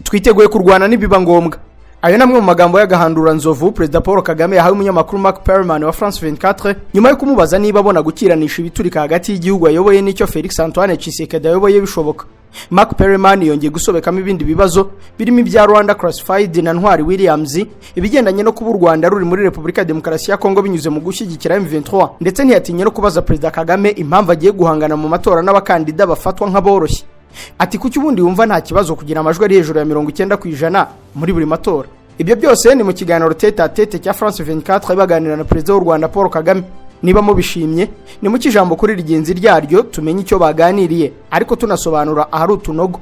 twiteguye kurwana nibiba ngombwa. Ayo namwe mu magambo y'agahandura nzovu President Paul Kagame yahawe umunyamakuru Mark Perman wa France24 nyuma yo kumubaza niba abona gukiranisha ibiturika hagati y'igihugu ayoboye n'icyo Felix Antoine Tshisekedi ayoboye bishoboka. Mark Perman yongeye gusobekamo ibindi bibazo birimo ibya Rwanda Classified na Ntwari Williams ibigendanye no kuba u Rwanda ruri muri Republika Demokarasi ya Congo binyuze mu gushyigikira M23 ndetse ntiyatinye no kubaza President Kagame impamvu agiye guhangana mu matora n'abakandida bafatwa nk'aboroshye. Ati kuki ubundi yumva nta kibazo kugira amajwi ari hejuru ya 90% muri buri matora. Ibyo byose ni mu kiganiro tete a tete cya France24 baganira na President w'u Rwanda Paul Kagame. Niba mu bishimye ni mu Ijambo kuri rigenzi ryaryo tumenye icyo baganiriye ariko tunasobanura ahari utunogo.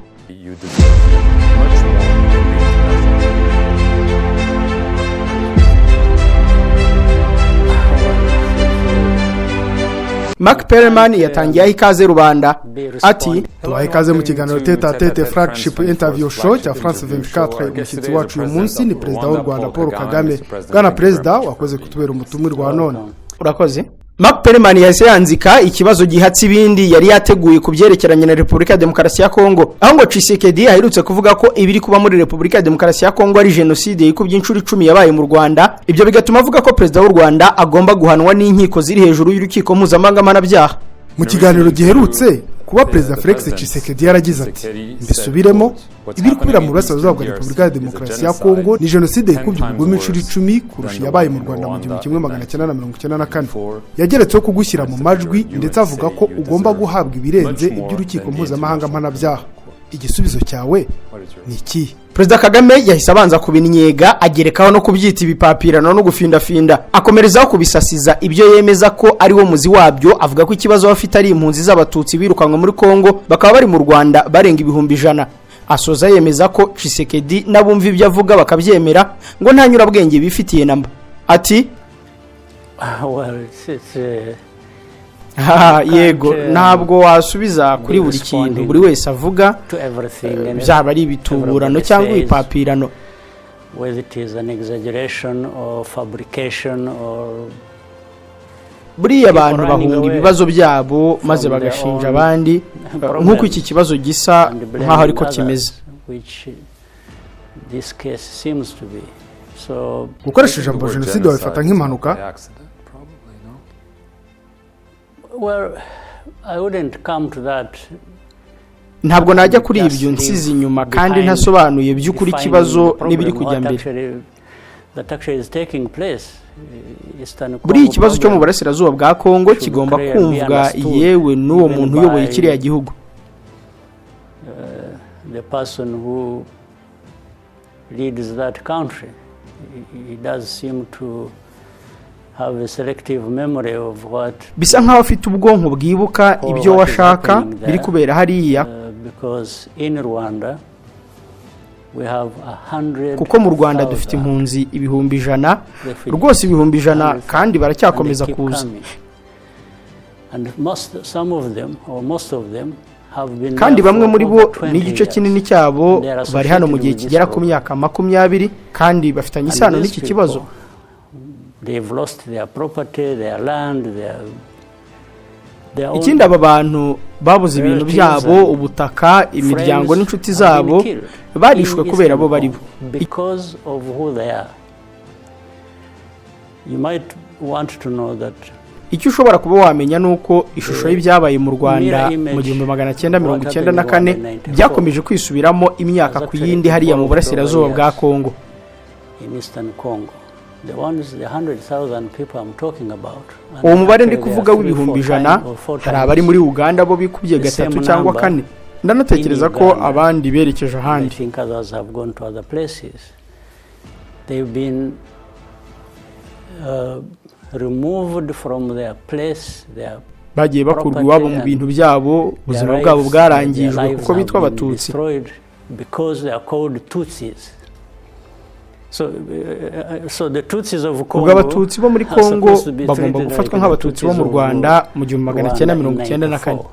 Mark Perman yatangiye ikaze rubanda ati tubaha ikaze mu kiganiro tete a tete flagship interview show cya France24. Umushyitsi wacu uyu munsi ni President w'u Rwanda Paul Kagame. Bwana President wakoze kutubera umutumirwa none. Urakoze. Mark Perman yahise yanzika ikibazo gihatse ibindi yari yateguye kubyerekeranye na Republika Demokarasi ya Congo, aho ngo Tshisekedi aherutse kuvuga ko ibiri kuba muri Republika Demokarasi ya Congo ari genocide yikubye inshuro 10 yabaye mu Rwanda. Ibyo bigatuma avuga ko President w'u Rwanda agomba guhanwa n'inkiko ziri hejuru y'urukiko mpuzamahanga mpanabyaha. Mu kiganiro giherutse kuba President Felix Tshisekedi yaragize ati mbisubiremo ibiri kubira mu burasirazuba bwa Republika Demokarasi ya Congo ni genocide yikubye ubugome inshuro 10 kurusha yabaye mu Rwanda mu 1994. Yageretseho kugushyira mu majwi ndetse avuga ko ugomba guhabwa ibirenze iby'urukiko mpuzamahanga mpanabyaha. Igisubizo cyawe ni iki? President Kagame yahise abanza kubinyega agerekaho no kubyita ibipapirano no gufindafinda, akomerezaho kubisasiza ibyo yemeza ko ari wo muzi wabyo. Avuga ko ikibazo bafite ari impunzi z'abatutsi birukanwe muri Congo bakaba bari mu Rwanda barenga 100,000. Asoza yemeza ko Tshisekedi nabumva ibyo avuga bakabyemera ngo nta nyurabwenge bifitiye namba. Ati yego ntabwo wasubiza kuri buri kintu buri wese avuga byaba ari ibituburano cyangwa ibipapirano. Buriya abantu bahunga ibibazo byabo maze bagashinja abandi nk'uko iki kibazo gisa nk'aho ariko kimeze. Gukoresha ijambo genocide wabifata nk'impanuka? Ntabwo najya kuri ibyo nsize inyuma kandi ntasobanuye by'ukuri ikibazo n'ibiri kujya mbere. Buri ikibazo cyo mu burasirazuba bwa Congo kigomba kumvwa yewe n'uwo muntu uyoboye kiriya gihugu. The person who leads that country, he does seem to have a selective memory of what bisa nkaho afite ubwonko bwibuka ibyo washaka biri kubera hariya. Because in Rwanda we have 100, kuko mu Rwanda dufite impunzi 100,000 rwose 100,000 kandi baracyakomeza kuza. And some of them or most of them have been, kandi bamwe muri bo n'igice kinini cyabo bari hano mu gihe kigera ku myaka 20 kandi bafitanye isano n'iki kibazo. They've lost their property, their land, their ikindi aba bantu babuze ibintu byabo, ubutaka, imiryango n'inshuti zabo barishwe kubera abo bari bo. Because of who they are. You might want to know that icyo ushobora kuba wamenya nuko ishusho y'ibyabaye mu Rwanda mu 1994 byakomeje kwisubiramo imyaka ku yindi hariya mu burasirazuba bwa Congo. In Eastern Congo. The 100,000 people I'm talking about. Uwo mubare ndi kuvuga w'100,000 hari abari muri Uganda bo bikubye 3 cyangwa 4. Ndanatekereza ko abandi berekeje ahandi. I think others have gone to other places. They've been removed from their place, their bagiye bakurwa iwabo mu bintu byabo, ubuzima bwabo bwarangijwe kuko bitwa abatutsi. Because they are called Tutsis. So the Tutsis of Congo, abatutsi bo muri Congo bagomba gufatwa nk'abatutsi bo mu Rwanda mu 1994.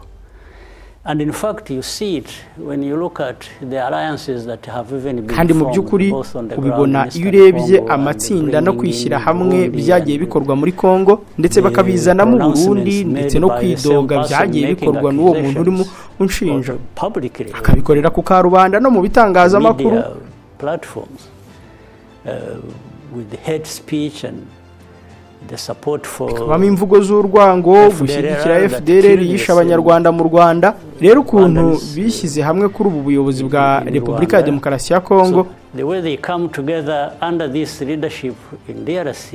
And in fact you see it when you look at the alliances that have even been kandi mu by'ukuri ubibona iyo urebye amatsinda no kwishyira hamwe byagiye bikorwa muri Congo ndetse bakabizana mu Burundi ndetse no kwidoga byagiye bikorwa n'uwo muntu urimo unshinja akabikorera ku karubanda no mu bitangazamakuru with the hate speech and the support for bamwe imvugo z'urwango gushyigikira FDLR yisha abanyarwanda mu Rwanda rero ukuntu bishyize hamwe kuri ubu buyobozi bwa Repubulika ya Demokarasi ya Congo the way they come together under this leadership in DRC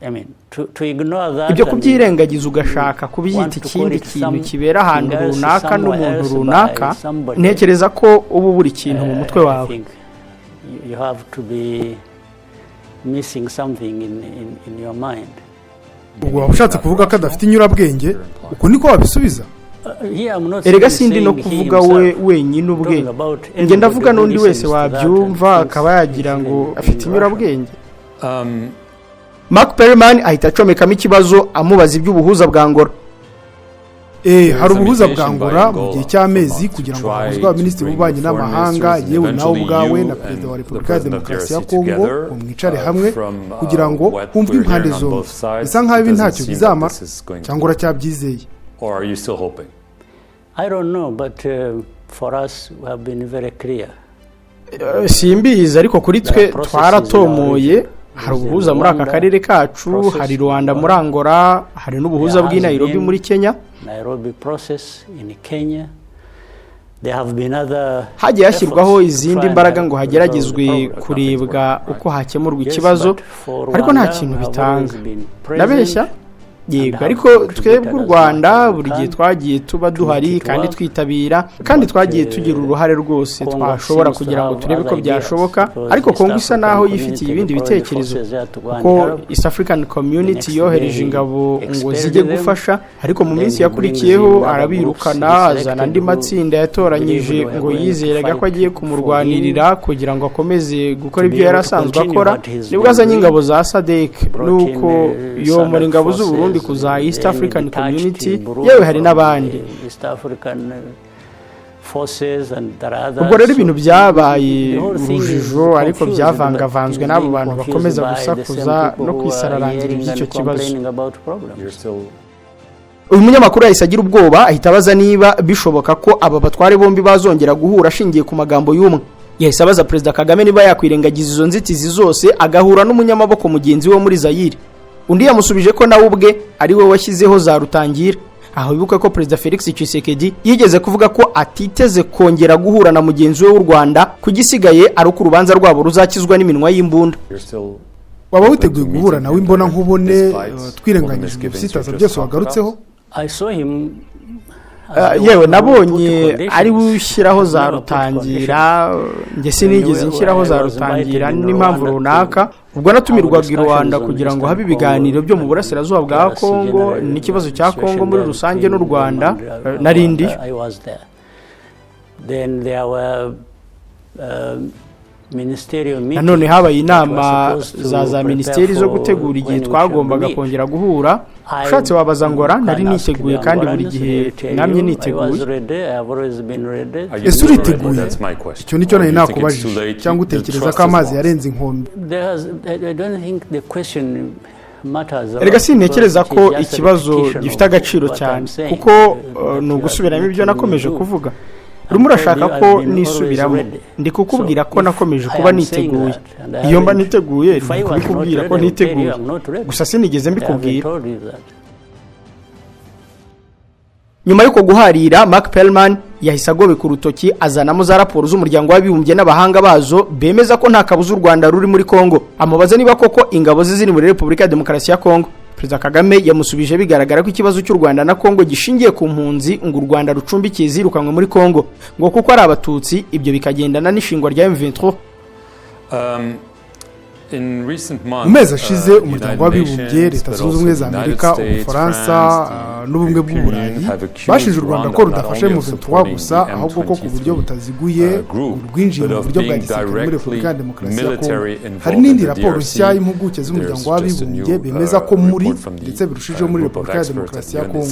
I mean to ignore that ibyo kubyirengagiza ugashaka kubyita ikindi kintu kibera ahantu runaka n'umuntu runaka ntekereza ko ubu buri kintu mu mutwe wawe you have to be missing something in your mind. ubwo ushatse kuvuga ko adafite inyurabwenge uko niko wabisubiza erega sindi no kuvuga we wenyine ubwenge nge ndavuga n'undi wese wabyumva akaba yagira ngo afite inyurabwenge Mark Perman ahita acomekamo ikibazo amubaza iby'ubuhuza bwa Angola hari ubuhuza bwa Angola mu gihe cy'amezi kugira ngo hahuzwe abaminisitiri b'ububanyi n'amahanga yewe nawe ubwawe na perezida wa Repubulika ya Demokarasi ya Congo mwicare hamwe kugira ngo humvwe impande zombi bisa nk'aho ibi ntacyo bizamara cyangwa uracyabizeye I don't know but for us we have been very clear simbizi ariko kuri twe twaratomoye hari ubuhuza muri aka karere kacu hari Rwanda muri Angola hari n'ubuhuza bw'i Nairobi muri Kenya Nairobi process in Kenya there have been other hagiye hashyirwaho izindi mbaraga ngo hageragezwe kurebwa uko hakemurwa ikibazo ariko nta kintu bitanga nabeshya yego ariko twebwe u Rwanda buri gihe twagiye tuba duhari kandi twitabira kandi twagiye tugira uruhare rwose twashobora kugira ngo turebe ko byashoboka ariko Congo isa naho yifitiye ibindi bitekerezo ko East African Community yohereje ingabo ngo zijye gufasha ariko mu minsi yakurikiyeho arabirukana azana andi matsinda yatoranyije ngo yizeraga ko agiye kumurwanirira kugira ngo akomeze gukora ibyo yari asanzwe akora nibwo azanye ingabo za SADC nuko yo muri ingabo z'u Burundi kuza East African Community yewe hari n'abandi ubwo rero ibintu byabaye urujijo ariko byavangavanzwe n'abo bantu bakomeza gusakuza no kwisararangira iby'icyo kibazo uyu munyamakuru yahise agira ubwoba ahita abaza niba bishoboka ko aba batware bombi bazongera guhura ashingiye ku magambo y'umwe yahise abaza Perezida Kagame niba yakwirengagiza izo nzitizi zose agahura n'umunyamaboko mugenzi we muri Zaire undi yamusubije ko nawe ubwe ari we washyizeho za rutangira aho bibuka ko Perezida Felix Tshisekedi yigeze kuvuga ko atiteze kongera guhura na mugenzi we w'u Rwanda kugisigaye ari uko urubanza rwabo ruzakizwa n'iminwa y'imbunda waba witeguye guhura nawe imbona nkubone twirenganyije ibisitaza byose wagarutseho yewe nabonye ari bushyiraho za rutangira nge sinigeze nshyiraho za rutangira n'impamvu runaka ubwo natumirwaga i Rwanda kugira ngo habe ibiganiro byo mu burasirazuba bwa Congo n'ikibazo cya Congo muri rusange n'u Rwanda na Rindi nanone habaye inama za minisiteri zo gutegura igihe twagombaga kongera guhura ushatse wabaza ngora nari niteguye kandi buri gihe namye niteguye ese uriteguye icyo nicyo nari nakubajije cyangwa utekereza ko amazi yarenze inkombe erega sintekereza ko ikibazo gifite agaciro cyane kuko ni ugusubiramo ibyo nakomeje kuvuga urimo urashaka ko nisubiramo ndi kukubwira ko nakomeje kuba niteguye iyo mba niteguye ndi kubikubwira ko niteguye gusa sinigeze mbikubwira nyuma y'uko guharira Mark Perman yahise agobeka urutoki azanamo za raporo z'umuryango w'abibumbye n'abahanga bazo bemeza ko nta kabuza u Rwanda ruri muri Congo amubaza niba koko ingabo ze ziri muri Repubulika ya Demokarasi ya Congo Perezida Kagame yamusubije bigaragara ko ikibazo cy'u Rwanda na Congo gishingiye ku mpunzi ngo u Rwanda rucumbikiye zirukanwe muri Congo ngo kuko ari abatutsi ibyo bikagendana n'ishingwa rya M23 mu mezi ashize umuryango w'abibumbye leta zunze ubumwe za Amerika ubufaransa n'ubumwe bw'uburayi bashinje u Rwanda ko rudafashe M23 gusa ahubwo ko ku buryo butaziguye rwinjiye mu buryo bwa gisirikare muri Repubulika ya Demokarasi ya Kongo. Hari n'indi raporo nshya y'impuguke z'umuryango w'abibumbye bemeza ko muri ndetse birushijeho muri Repubulika ya Demokarasi ya Kongo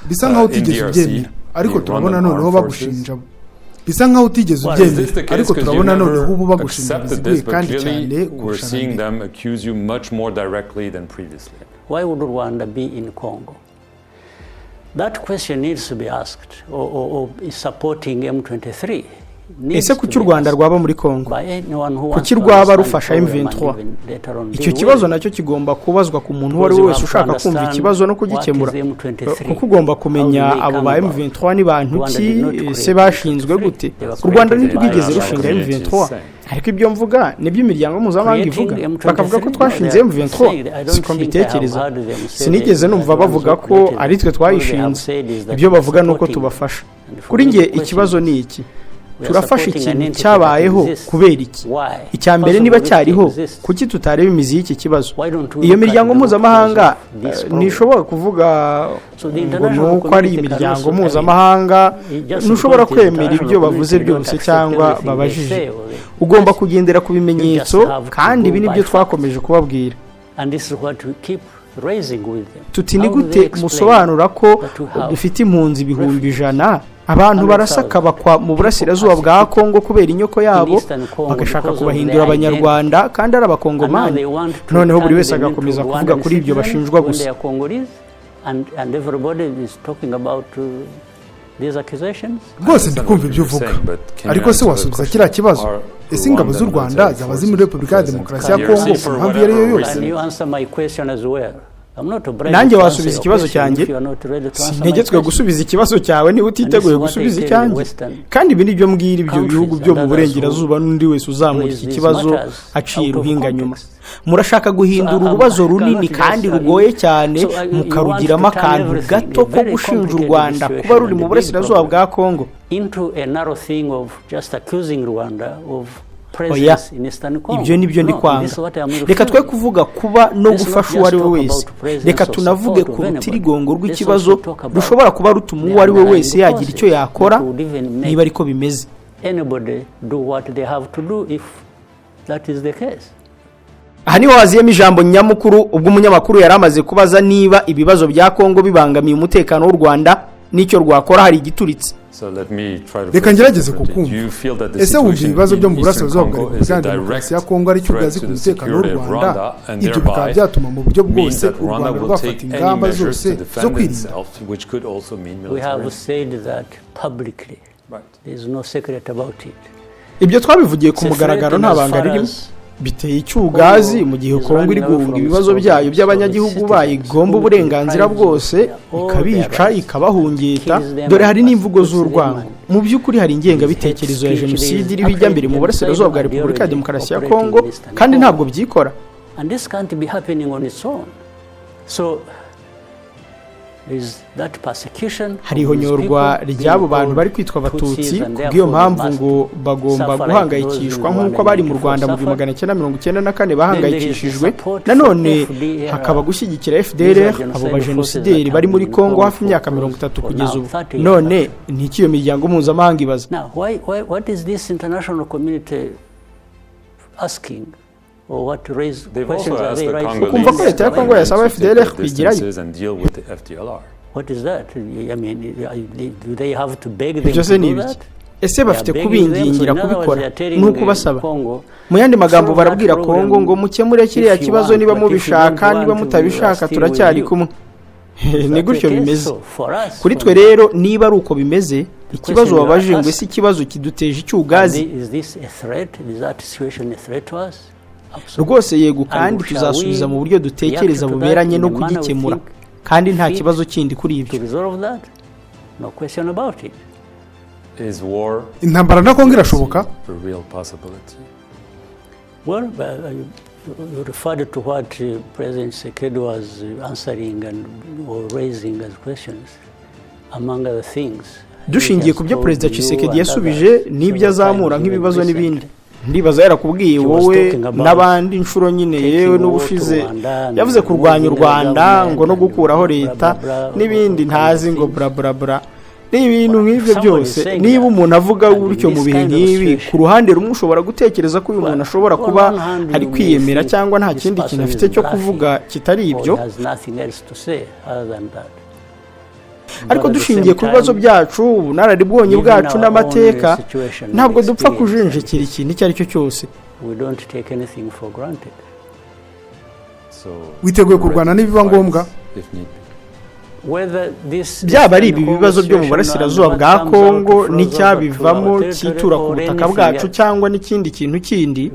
bisa nkaho utigeze ubyemera ariko turabona noneho bagushinja bisa nkaho utigeze ubyemera ariko turabona noneho ubu bagushinja biziguye kandi cyane kurusha Why would Rwanda be in Congo? That question needs to be asked or is supporting M23. Ese kuki u Rwanda rwaba muri Congo? Kuki rwaba rufasha M23? Icyo kibazo nacyo kigomba kubazwa ku muntu wari wese ushaka kumva ikibazo no kugikemura. Kuko ugomba kumenya abo ba M23 ni bantu ki, se bashinzwe gute? U Rwanda ntirwigeze rushinga M23. Ariko ibyo mvuga nibyo imiryango mpuzamahanga ivuga, bakavuga ko twashinze M23. Siko mbitekereza. Sinigeze numva bavuga ko ari twe twayishinze. Ibyo bavuga nuko tubafasha. Kuri nge ikibazo ni iki? Turafasha ikintu cyabayeho kubera iki? Icya mbere niba cyariho kuki tutareba imizi y'iki kibazo? Iyo miryango mpuzamahanga nishobora kuvuga ngo nuko ari imiryango mpuzamahanga ntushobora kwemera ibyo bavuze byose cyangwa babajije. Ugomba kugendera ku bimenyetso kandi ibi nibyo twakomeje kubabwira. Tuti ni gute musobanura ko dufite impunzi ibihumbi 100 abantu barasaka bakwa mu burasirazuba bwa Kongo kubera inyoko yabo bagashaka kubahindura abanyarwanda kandi ari abakongomani, noneho buri wese agakomeza kuvuga kuri ibyo bashinjwa gusa. Rwose ndikumva ibyo uvuga ariko se wasubiza kiriya kibazo? Ese ingabo z'u Rwanda zaba ziri muri Repubulika ya Demokarasi ya Kongo ku mpamvu iyo ari yo yose? Nanjye wasubiza ikibazo cyanjye? Sintegetswe gusubiza ikibazo cyawe niba utiteguye gusubiza icyanjye. Kandi ibi nibyo mbwira ibyo bihugu byo mu burengerazuba n'undi wese uzamura iki kibazo aciye ruhinga nyuma. Murashaka guhindura urubazo runini kandi rugoye cyane mukarugiramo akantu gato ko gushinja u Rwanda kuba ruri mu burasirazuba bwa Kongo. Oya, ibyo nibyo ndi kwanga. Reka twe kuvuga kuba no gufasha uwo ari we wese. Reka tunavuge ku rutirigongo rw'ikibazo rushobora kuba rutuma uwo ari we wese yagira icyo yakora niba ariko bimeze. Aha niho haziyemo ijambo nyamukuru ubwo umunyamakuru yari amaze kubaza niba ibibazo bya Kongo bibangamiye umutekano w'u Rwanda n'icyo rwakora hari igituritse. Reka ngerageze kukumva. Ese wumva ibibazo byo mu burasirazuba bwa Repubulika ya Demokarasi ya Kongo ari cyo byazi ku mutekano w'u Rwanda? Ibyo bikaba byatuma mu buryo bwose u Rwanda rwafata ingamba zose zo kwirinda. Ibyo twabivugiye ku mugaragaro nta banga ririmo. Biteye icyugazi mu gihe Kongo iri guhunga ibibazo byayo by'abanyagihugu bayigomba uburenganzira bwose, ikabica ikabahungeta. Dore hari n'imvugo z'urwango. Mu by'ukuri hari ingengabitekerezo ya jenoside iri bijya mbere mu burasirazuba bwa Repubulika ya Demokarasi ya Kongo kandi ntabwo byikora. Hari ihonyorwa ry'abo bantu bari kwitwa abatutsi, kubw'iyo mpamvu ngo bagomba guhangayikishwa nk'uko abari mu Rwanda mu 1994 bahangayikishijwe. Nanone hakaba gushyigikira FDLR, abo bajenosideri bari muri Kongo hafi imyaka 30 kugeza ubu. None n'iki iyo miryango mpuzamahanga ibaza? What is this international community asking? Or what to raise questions are they right? Ukumva ko leta ya Kongo yasaba FDLR kwigirayo. What is that? I mean, do they have to beg them to do that? Ese bafite kubingingira kubikora nuko basaba? Mu yandi magambo barabwira Kongo ngo mukemure kiriya kibazo niba mubishaka, niba mutabishaka turacyari kumwe. Ni gutyo bimeze. Kuri twe rero niba ari uko bimeze, ikibazo wabaje ngo ese ikibazo kiduteje icyugazi. Rwose yego kandi tuzasubiza mu buryo dutekereza buberanye no kugikemura kandi nta kibazo kindi kuri ibyo. Intambara na Kongo irashoboka? Well, you referred to what President Tshisekedi was answering or raising as questions, among other things. Dushingiye ku byo President Tshisekedi yasubije n'ibyo azamura nk'ibibazo n'ibindi. ndibaza yarakubwiye wowe n'abandi inshuro nyine yewe n'ubushize yavuze kurwanya u Rwanda ngo no gukuraho leta n'ibindi ntazi ngo bra bra bra n'ibintu nk'ibyo byose. Niba umuntu avuga gutyo mu bihe nk'ibi, ku ruhande rumwe ushobora gutekereza ko uyu muntu ashobora kuba ari kwiyemera cyangwa nta kindi kintu afite cyo kuvuga kitari ibyo, ariko dushingiye ku bibazo byacu, ubunararibonye bwacu n'amateka, ntabwo dupfa kujenjekera ikintu icyo ari cyo cyose. witeguye kurwana nibiba ngombwa? byaba ari ibi bibazo byo mu burasirazuba bwa Congo n'icyabivamo cyitura ku butaka bwacu cyangwa n'ikindi kintu kindi,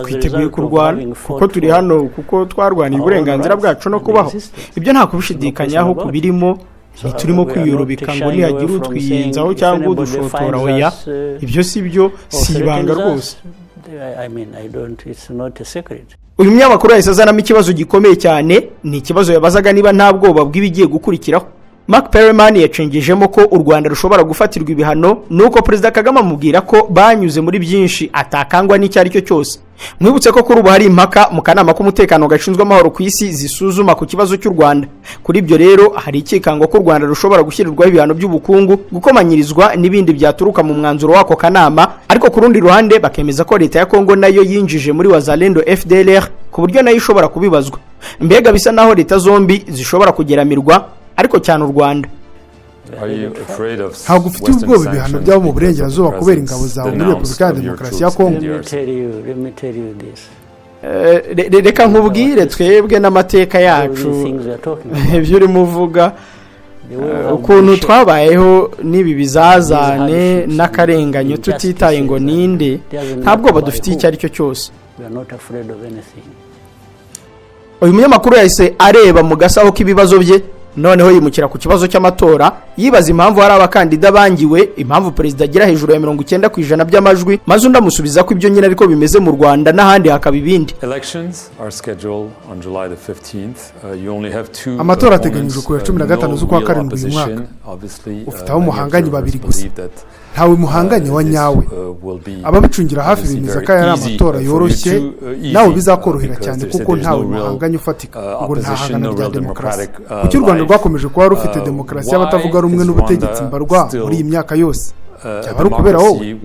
twiteguye kurwana kuko turi hano, kuko twarwaniye uburenganzira bwacu no kubaho. Ibyo nta kubishidikanyaho kubirimo. Ntiturimo kwiyorobeka ngo nihagira utwiyenzaho cyangwa udushotora, oya, ibyo si byo, si ibanga rwose. Uyu munyamakuru yahise azanamo ikibazo gikomeye cyane, ni ikibazo yabazaga niba nta bwoba bw'ibigiye gukurikiraho. Mark Perelman yacengejemo ko u Rwanda rushobora gufatirwa ibihano, nuko Perezida Kagame amubwira ko banyuze muri byinshi atakangwa n'icyo ari cyo cyose. Mwibutse ko kuri ubu hari impaka mu kanama k'umutekano gashinzwe amahoro ku isi zisuzuma ku kibazo cy'u Rwanda. Kuri ibyo rero hari ikikango ko u Rwanda rushobora gushyirirwaho ibihano by'ubukungu, gukomanyirizwa n'ibindi byaturuka mu mwanzuro wako kanama, ariko ku rundi ruhande bakemeza ko leta ya Congo nayo yinjije muri Wazalendo FDLR ku buryo nayo ishobora kubibazwa. Mbega bisa naho leta zombi zishobora kugeramirwa, ariko cyane u Rwanda. Ntabwo ufite ubwoba ibihano byabo mu burengerazuba kubera ingabo zawe muri Repubulika ya Demokarasi ya Congo? Reka nkubwire twebwe n'amateka yacu ibyo urimo uvuga, ukuntu twabayeho n'ibi bizazane n'akarenganyo tutitaye ngo ninde, nta bwoba dufitiye icyo ari cyo cyose. Uyu munyamakuru yahise areba mu gasaho k'ibibazo bye, noneho yimukira ku kibazo cy'amatora, yibaza impamvu hari abakandida bangiwe, impamvu perezida agira hejuru ya 90% by'amajwi, maze undamusubiza ko ibyo nyine ariko bimeze mu Rwanda n'ahandi hakaba ibindi. Amatora ateganyijwe ku ya 15 z'ukwa karindwi uyu mwaka. Ufite aho muhanganye babiri gusa, ntawe muhanganye wa nyawe. Ababicungira hafi bemeza ko ari amatora yoroshye, nawe bizakorohera cyane kuko ntawe muhanganye ufatika ngo ntahangana rya demokarasi. Kuki u Rwanda rwakomeje kuba rufite demokarasi y'abatavuga rumwe n'ubutegetsi mbarwa muri iyi myaka yose? Cyaba ari ukubera wowe?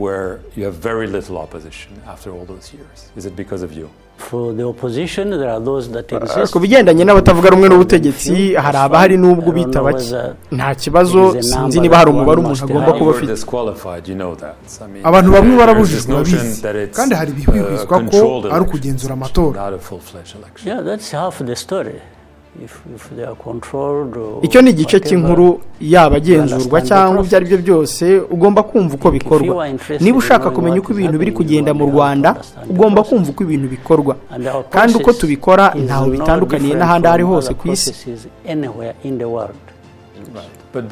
Ku bigendanye n'abatavuga rumwe n'ubutegetsi hari abahari n'ubwo bita bake, nta kibazo. Sinzi niba hari umubare umuntu agomba kuba afite. Abantu bamwe barabujijwe babizi, kandi hari ibihwihwiswa ko ari ukugenzura amatora. Icyo ni igice cy'inkuru, yaba agenzurwa cyangwa ibyo ari byo byose ugomba kumva uko bikorwa. Niba ushaka kumenya uko ibintu biri kugenda mu Rwanda, ugomba kumva uko ibintu bikorwa, kandi uko tubikora ntaho bitandukaniye n'ahandi ari hose ku isi.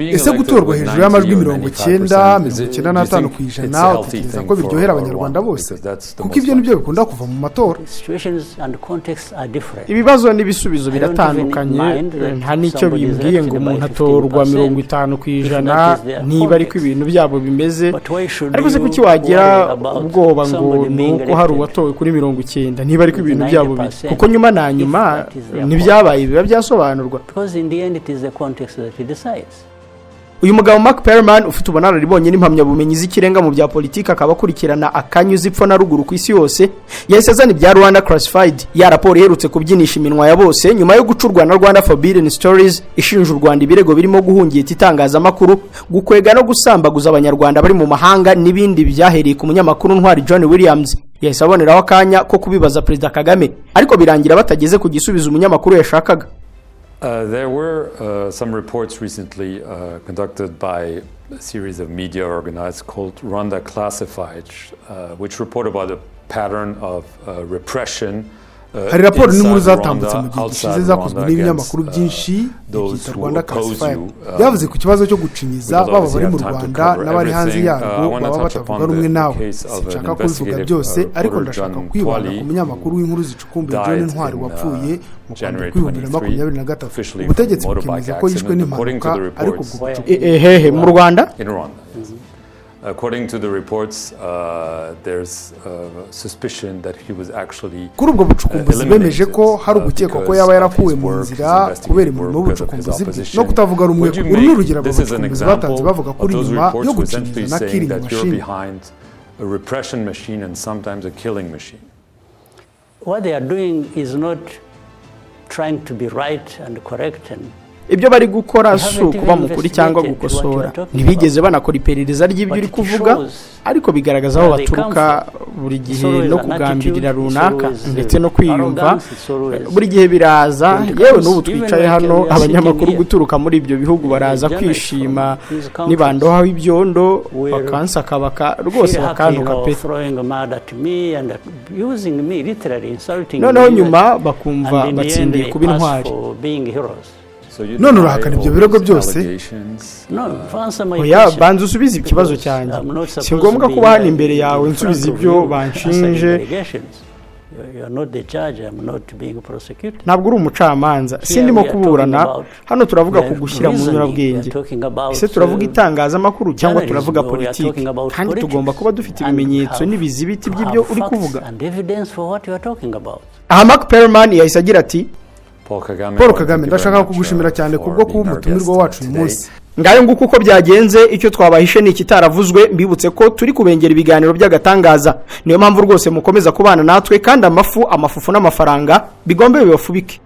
Ese gutorwa hejuru y'amajwi 90-95% utekereza ko biryohera abanyarwanda bose? Kuko ibyo nibyo bikunda kuva mu matora. Ibibazo n'ibisubizo biratandukanye, nta n'icyo bimbwiye ngo umuntu atorwa 50% niba ariko ibintu byabo bimeze. Ariko se kuki wagira ubwoba ngo nuko hari uwatowe kuri 90 niba ariko ibintu byabo biri? Kuko nyuma na nyuma n'ibyabaye biba byasobanurwa. Uyu mugabo Mark Perelman ufite ubunararibonye n'impamyabumenyi z'ikirenga mu bya politiki, akaba akurikirana akanyuze ipfo na ruguru ku isi yose, yahise azana ibya Rwanda Classified, ya raporo iherutse kubyinisha iminwa ya bose nyuma yo gucurwa na Rwanda Forbidden Stories ishinja u Rwanda ibirego birimo guhungita itangazamakuru, gukwega no gusambaguza abanyarwanda bari mu mahanga n'ibindi byahereye ku munyamakuru ntwari John Williams. Yahise aboneraho akanya ko kubibaza Perezida Kagame, ariko birangira batageze ku gisubizo umunyamakuru yashakaga. There were some reports recently conducted by a series of media organized called Rwanda Classified, which report about a pattern of repression. Hari raporo n'inkuru zatambutse mu gihe gishize zakozwe n'ibinyamakuru byinshi byita Rwanda Classified, byavuze ku kibazo cyo gucinyiza baba bari mu Rwanda n'abari hanze yarwo baba batavuga rumwe nawe. Sinshaka kubivuga byose, ariko ndashaka kwibanda ku munyamakuru w'inkuru zicukumbuye John Ntwari wapfuye mu Rwanda kuri 2023. Ubutegetsi bukemeza ko yishwe n'impanuka, ariko hehe mu Rwanda. According to the reports, there's suspicion that he was actually kuri ubwo bucukumbuzi bemeje ko hari ugukekwa ko yaba yarakuwe mu nzira kubera imirimo y'ubucukumbuzi bwe no kutavuga rumwe uru ni urugero abacukumbuzi batanze bavuga kuri nyuma yo gukingiza na killing machine. A repression machine and sometimes a killing machine. What they are doing is not trying to be right and correct and ibyo bari gukora si ukuba mukuri cyangwa gukosora, ntibigeze banakora iperereza ry'ibyo uri kuvuga, ariko bigaragaza aho baturuka buri gihe no kugambirira runaka ndetse no kwiyumva buri gihe biraza. Yewe n'ubu twicaye hano abanyamakuru guturuka muri ibyo bihugu baraza kwishima nibandohaho ibyondo bakansakabaka rwose bakantuka pe, noneho nyuma bakumva batsindiye kuba intwari. none urahakana ibyo birego byose? oya, banza usubize ikibazo cyanjye, si ngombwa kuba hano imbere yawe nsubiza ibyo banshinje. ntabwo uri umucamanza, sindimo kuburana hano, turavuga ku gushyira mu nyurabwenge. ese turavuga itangazamakuru cyangwa turavuga politiki? kandi tugomba kuba dufite ibimenyetso n'ibizibiti by'ibyo uri kuvuga. aha Mark Perman yahise agira ati, Paul Kagame, ndashaka kugushimira cyane kubwo kuba umutumirwa wacu uyu munsi. ngayo nguko uko byagenze, icyo twabahishe ni ikitaravuzwe. mbibutse ko turi kubengera ibiganiro by'agatangaza, niyo mpamvu rwose mukomeza kubana natwe, kandi amafufu n'amafaranga bigombe bibafubike.